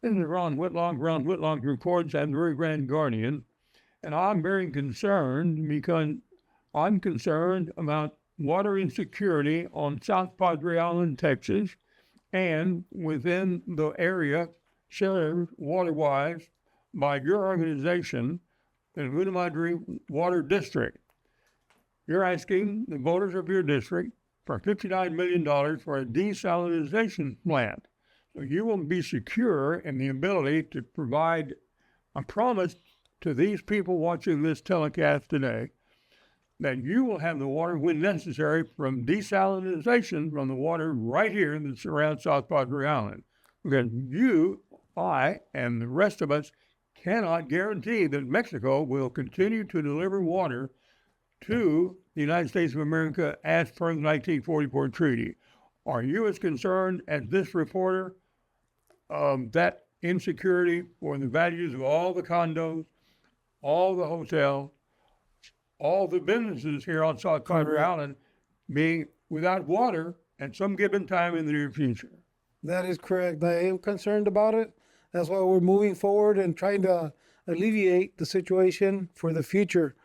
This is Ron Whitlock Reports and the Rio Grande Guardian. And I'm very concerned because I'm concerned about water insecurity on South Padre Island, Texas, and within the area served water-wise by your organization, the Laguna Madre Water District. You're asking the voters of your district for $59 million for a desalination plant. So you will be secure in the ability to provide a promise to these people watching this telecast today that you will have the water when necessary from desalination from the water right here that surrounds South Padre Island. Because you, I, and the rest of us cannot guarantee that Mexico will continue to deliver water to the United States of America as per the 1944 treaty. Are you as concerned as this reporter that insecurity for the values of all the condos, all the hotels, all the businesses here on South Padre Island being without water at some given time in the near future? That is correct. I am concerned about it. That's why we're moving forward and trying to alleviate the situation for the future.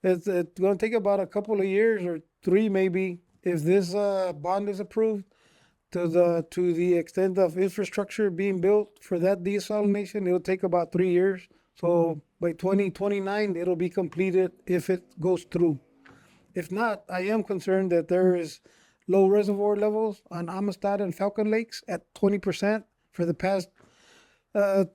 It's going to take about a couple of years or 3 maybe if this bond is approved to the extent of infrastructure being built for that desalination. It'll take about 3 years. So by 2029, it'll be completed if it goes through. If not, I am concerned that there is low reservoir levels on Amistad and Falcon Lakes at 20% for the past 3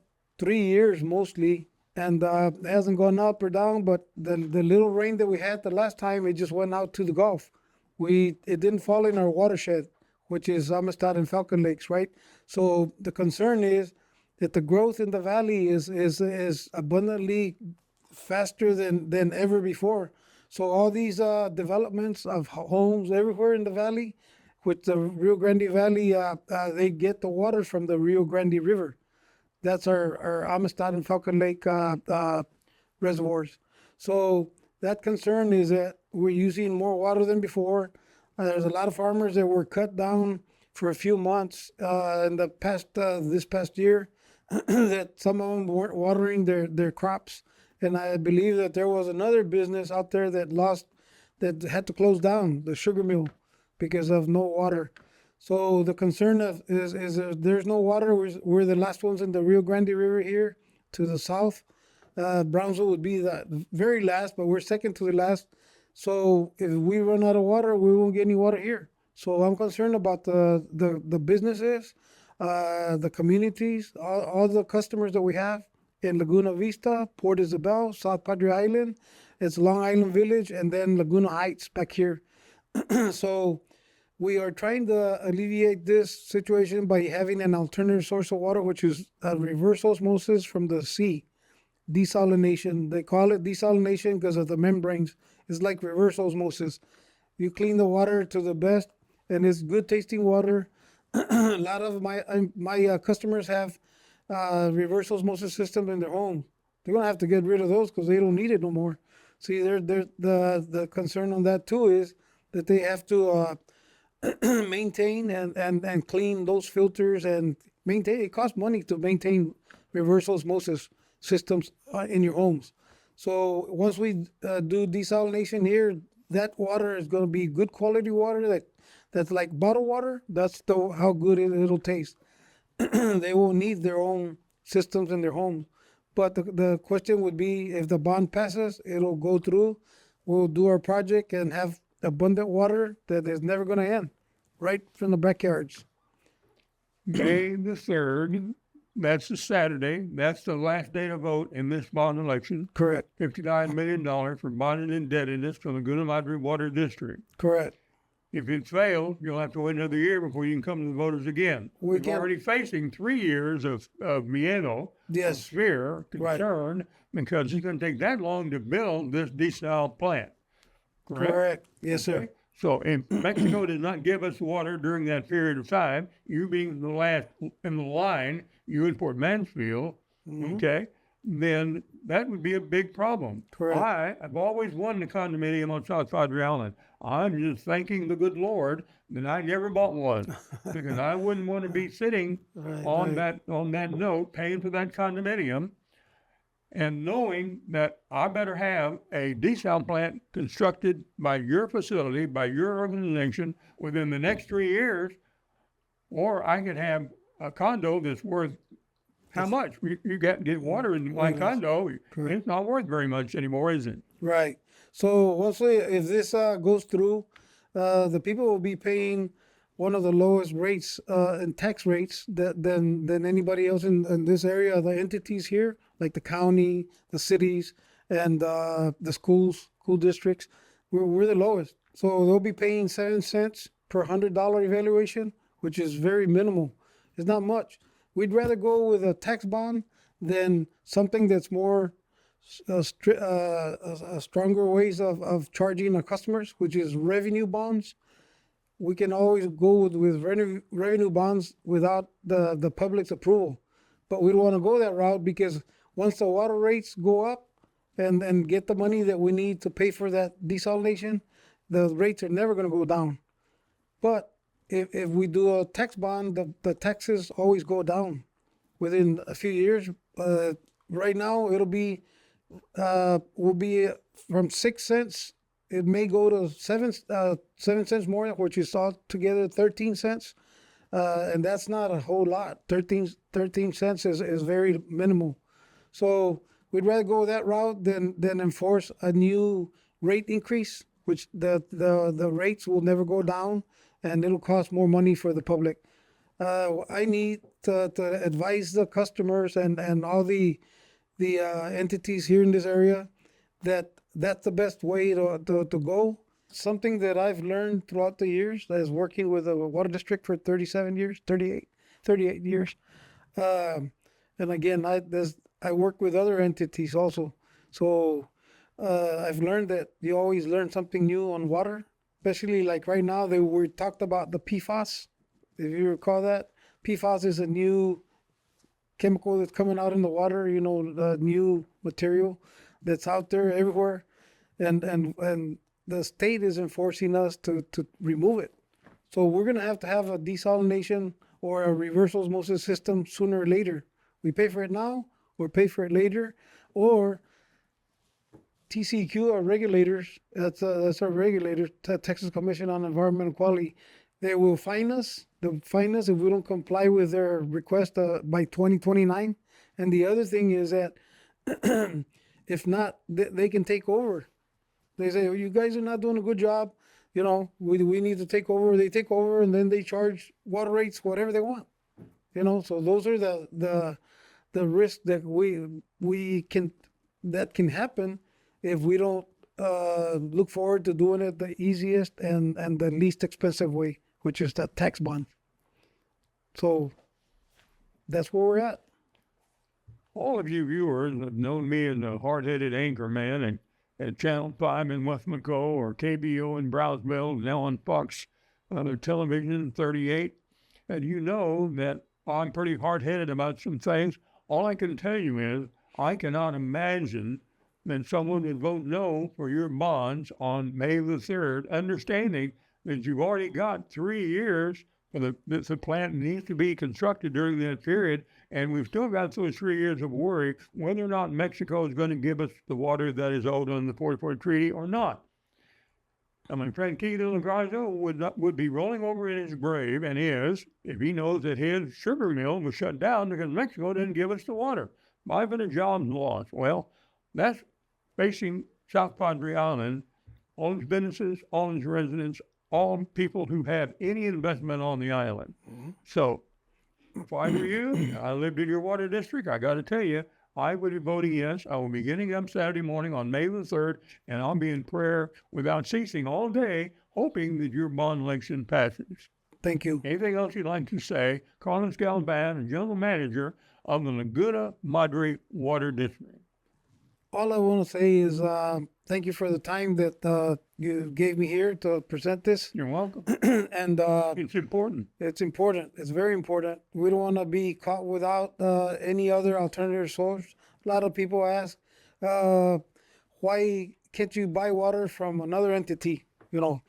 years mostly. And it hasn't gone up or down, but the little rain that we had the last time, it just went out to the Gulf. It didn't fall in our watershed, which is Amistad and Falcon Lakes, right? So the concern is that the growth in the valley is abundantly faster than ever before. So all these developments of homes everywhere in the valley, with the Rio Grande Valley, they get the water from the Rio Grande River. That's our Amistad and Falcon Lake reservoirs. So that concern is that we're using more water than before. There's a lot of farmers that were cut down for a few months in the past this past year that some of them weren't watering their crops. And I believe that there was another business out there that had to close down, the sugar mill, because of no water. So the concern is there's no water. We're the last ones in the Rio Grande River here to the south. Brownsville would be the very last, but we're second to the last. So if we run out of water, we won't get any water here. So I'm concerned about the businesses, the communities, all the customers that we have in Laguna Vista, Port Isabel, South Padre Island. It's Long Island Village, and then Laguna Heights back here. So we are trying to alleviate this situation by having an alternative source of water, which is reverse osmosis from the sea. Desalination. They call it desalination because of the membranes. It's like reverse osmosis. You clean the water to the best, and it's good tasting water. A lot of my customers have reverse osmosis system in their home. They're gonna have to get rid of those because they don't need it no more. See, the concern on that too is that they have to maintain and clean those filters and maintain. It costs money to maintain reverse osmosis systems in your homes. So once we do desalination here, that water is going to be good quality water that's like bottled water. That's how good it'll taste. They won't need their own systems in their homes. But the question would be, if the bond passes, it'll go through. We'll do our project and have abundant water that is never going to end, right from the backyards. May the 3rd, that's a Saturday. That's the last day to vote in this bond election. Correct. $59 million for bonded indebtedness to the Laguna Madre Water District. Correct. If it fails, you'll have to wait another year before you can come to the voters again. We're already facing 3 years of miedo, yes, of fear, concern, right, because it's going to take that long to build this desal plant. Correct. Yes, sir. So if Mexico did not give us water during that period of time, you being the last in the line, you in Port Mansfield, okay, then that would be a big problem. Correct. I've always won the condominium on South Padre Island. I'm just thanking the good Lord that I never bought one because I wouldn't want to be sitting on that note paying for that condominium and knowing that I better have a desal plant constructed by your facility, by your organization within the next 3 years, or I could have a condo that's worth how much? You get water in my condo. Correct. It's not worth very much anymore, is it? Right. So mostly, if this goes through, the people will be paying one of the lowest rates in tax rates than anybody else in this area. The entities here, like the county, the cities, and the school districts, we're the lowest. So they'll be paying 7 cents per $100 evaluation, which is very minimal. It's not much. We'd rather go with a tax bond than something that's more stronger ways of charging our customers, which is revenue bonds. We can always go with revenue bonds without the public's approval. But we don't want to go that route because once the water rates go up and get the money that we need to pay for that desalination, the rates are never going to go down. But if we do a tax bond, the taxes always go down within a few years. Right now, will be from 6 cents. It may go to 7 cents more, which is altogether 13 cents. And that's not a whole lot. 13 cents is very minimal. So we'd rather go that route than enforce a new rate increase, which the rates will never go down, and it'll cost more money for the public. I need to advise the customers and all the entities here in this area that that's the best way to go. Something that I've learned throughout the years as working with a water district for 38 years. And again, I work with other entities also. So I've learned that you always learn something new on water, especially like right now we talked about the PFAS. If you recall that, PFAS is a new chemical that's coming out in the water, the new material that's out there everywhere. And the state is enforcing us to remove it. So we're going to have a desalination or a reverse osmosis system sooner or later. We pay for it now or pay for it later, or TCEQ, our regulators, that's our regulators, Texas Commission on Environmental Quality. They will fine us. They'll fine us if we don't comply with their request by 2029. And the other thing is that if not, they can take over. They say, you guys are not doing a good job. We need to take over. They take over, and then they charge water rates, whatever they want. So those are the risks that that can happen if we don't look forward to doing it the easiest and the least expensive way, which is that tax bond. So that's where we're at. All of you viewers have known me as a hard-headed anchor man at Channel 5 in West McCo or KBO in Brownsville, now on Fox Television 38. And you know that I'm pretty hard-headed about some things. All I can tell you is I cannot imagine that someone would vote no for your bonds on May the 3rd, understanding that you've already got 3 years for the plant needs to be constructed during that period, and we've still got those 3 years of worry whether or not Mexico is going to give us the water that is owed on the 44 Treaty or not. And my friend Keith Lagarzo would be rolling over in his grave, and is, if he knows that his sugar mill was shut down because Mexico didn't give us the water. 500 jobs lost. Well, that's facing South Padre Island, all its businesses, all its residents, all people who have any investment on the island. Mm-hmm. So if I were you, I lived in your water district, I got to tell you, I would be voting yes. I will be getting up Saturday morning on May the 3rd, and I'll be in prayer without ceasing all day, hoping that your bond election passes. Thank you. Anything else you'd like to say? Carlos Galvan, General Manager of the Laguna Madre Water District. All I want to say is thank you for the time that you gave me here to present this. You're welcome. And it's important. It's important. It's very important. We don't want to be caught without any other alternative source. A lot of people ask, why can't you buy water from another entity? You know,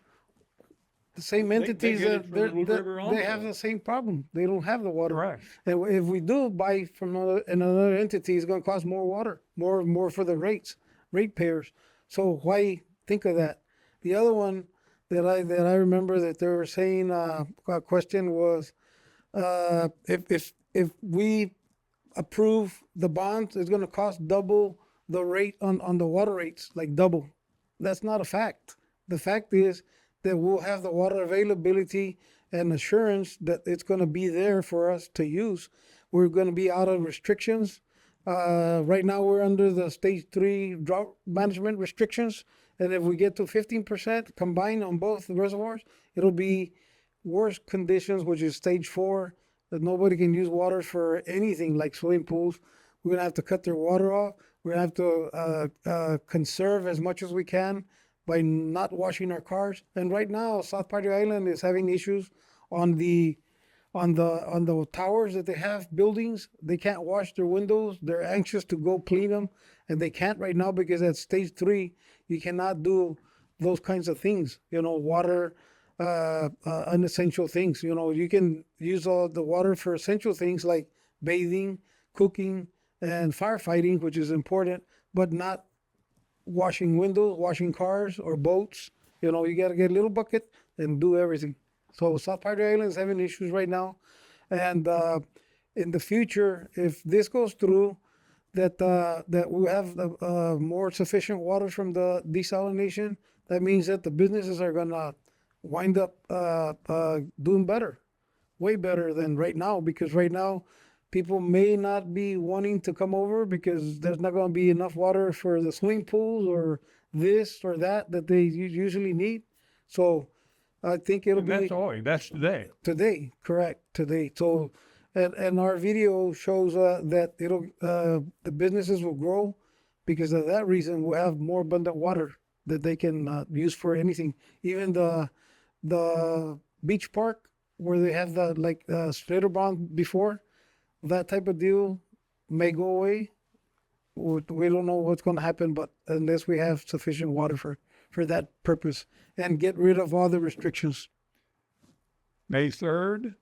the same entities get it that from the Little River they have also. the same problem. They don't have the water. Correct. And if we do buy from another entity, it's going to cost more water, more for the ratepayers. So why think of that? The other one that I remember that they were saying, a question was, if we approve the bonds, it's going to cost double the rate on the water rates, like double. That's not a fact. The fact is that we'll have the water availability and assurance that it's going to be there for us to use. We're going to be out of restrictions. Right now we're under the stage 3 drought management restrictions. And if we get to 15% combined on both reservoirs, it'll be worse conditions, which is stage 4, that nobody can use water for anything like swimming pools. We're going to have to cut their water off. We're going to have to conserve as much as we can by not washing our cars. And right now, South Padre Island is having issues on the towers that they have, buildings. They can't wash their windows. They're anxious to go clean them, and they can't right now because at stage 3, you cannot do those kinds of things. You know, water, unessential things. You know, you can use all the water for essential things like bathing, cooking, and firefighting, which is important, but not washing windows, washing cars or boats. You know, you got to get a little bucket and do everything. So South Padre Island is having issues right now. And in the future, if this goes through, that we have more sufficient water from the desalination, that means that the businesses are going to wind up doing better, way better than right now, because right now people may not be wanting to come over because there's not going to be enough water for the swimming pools or this or that they usually need. So I think it'll be That's today. today, correct, today. So, and our video shows that the businesses will grow because of that reason. We'll have more abundant water that they can use for anything. Even the beach park where they have the Slater bond before, that type of deal may go away. We don't know what's going to happen, but unless we have sufficient water for that purpose and get rid of all the restrictions. May 3rd,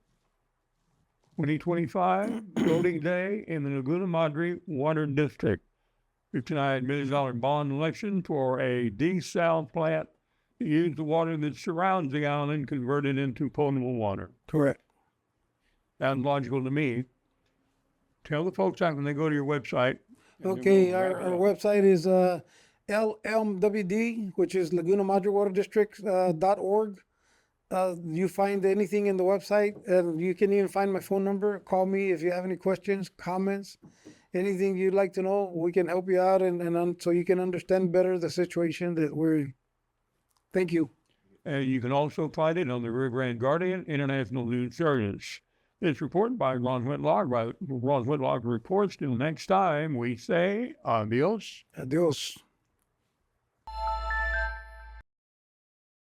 2025, voting day in the Laguna Madre Water District. $59 million bond election for a desal plant to use the water that surrounds the island converted into potable water. Correct. Sounds logical to me. Tell the folks how when they go to your website. Okay, our website is LMWD, which is Laguna Madre Water District .org. You find anything in the website, and you can even find my phone number. Call me if you have any questions, comments, anything you'd like to know. We can help you out, and so you can understand better the situation that we're in. Thank you. You can also find it on the Rio Grande Guardian International News Service. It's reported by Ron Whitlock. Ron Whitlock Reports. Till next time, we say adios. Adios.